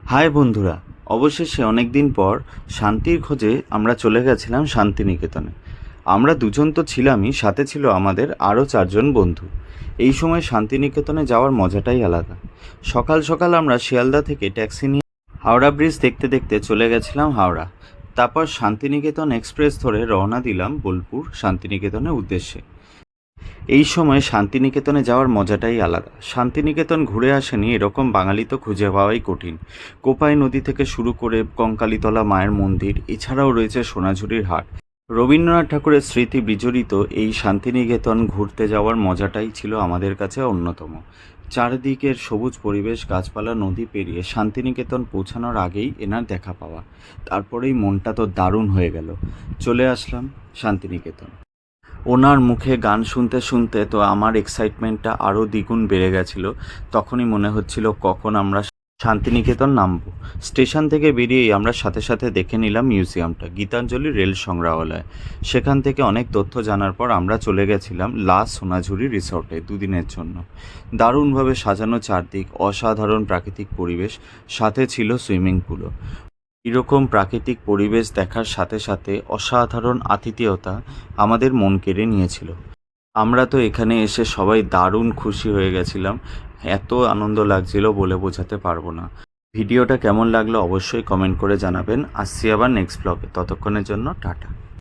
High বন্ধুরা, অবশেষে অনেক দিন পর শান্তির খোঁজে আমরা চলে গেছিলাম শান্তিনিকেতনে। আমরা দুজন তো ছিলামই, সাথে ছিল আমাদের আরও চারজন বন্ধু। এই সময় শান্তিনিকেতনে যাওয়ার মজাটাই আলাদা। সকাল সকাল আমরা শিয়ালদা থেকে ট্যাক্সি নিয়ে হাওড়া ব্রিজ দেখতে দেখতে চলে গেছিলাম হাওড়া। তারপর শান্তিনিকেতন এক্সপ্রেস ধরে রওনা দিলাম বোলপুর শান্তিনিকেতনের উদ্দেশ্যে। এই সময় শান্তিনিকেতনে যাওয়ার মজাটাই আলাদা। শান্তিনিকেতন ঘুরে আসেনি এরকম বাঙালি তো খুঁজে পাওয়াই কঠিন। কোপাই নদী থেকে শুরু করে কঙ্কালীতলা মায়ের মন্দির, এছাড়াও রয়েছে সোনাঝুরির হাট। রবীন্দ্রনাথ ঠাকুরের স্মৃতি বিজড়িত এই শান্তিনিকেতন ঘুরতে যাওয়ার মজাটাই ছিল আমাদের কাছে অন্যতম। চারিদিকের সবুজ পরিবেশ, গাছপালা, নদী পেরিয়ে শান্তিনিকেতন পৌঁছানোর আগেই এনার দেখা পাওয়া। তারপরেই মনটা তো দারুণ হয়ে গেল। চলে আসলাম শান্তিনিকেতন। ওনার মুখে গান শুনতে শুনতে তো আমার এক্সাইটমেন্টটা আরও দ্বিগুণ বেড়ে গেছিল। তখনই মনে হচ্ছিল কখন আমরা শান্তিনিকেতন নামবো। স্টেশন থেকে বেরিয়েই আমরা সাথে সাথে দেখে নিলাম মিউজিয়ামটা, গীতাঞ্জলি রেল সংগ্রহালয়। সেখান থেকে অনেক তথ্য জানার পর আমরা চলে গেছিলাম সোনাঝুরি রিসর্টে দুদিনের জন্য। দারুণভাবে সাজানো চারদিক, অসাধারণ প্রাকৃতিক পরিবেশ, সাথে ছিল সুইমিং পুলও। এরকম প্রাকৃতিক পরিবেশ দেখার সাথে সাথে অসাধারণ আতিথেয়তা আমাদের মন কেড়ে নিয়েছিল। আমরা তো এখানে এসে সবাই দারুণ খুশি হয়ে গেছিলাম। এত আনন্দ লাগছিল বলে বোঝাতে পারবো না। ভিডিওটা কেমন লাগলো অবশ্যই কমেন্ট করে জানাবেন। আসছি আবার নেক্সট ব্লগে। ততক্ষণের জন্য টাটা।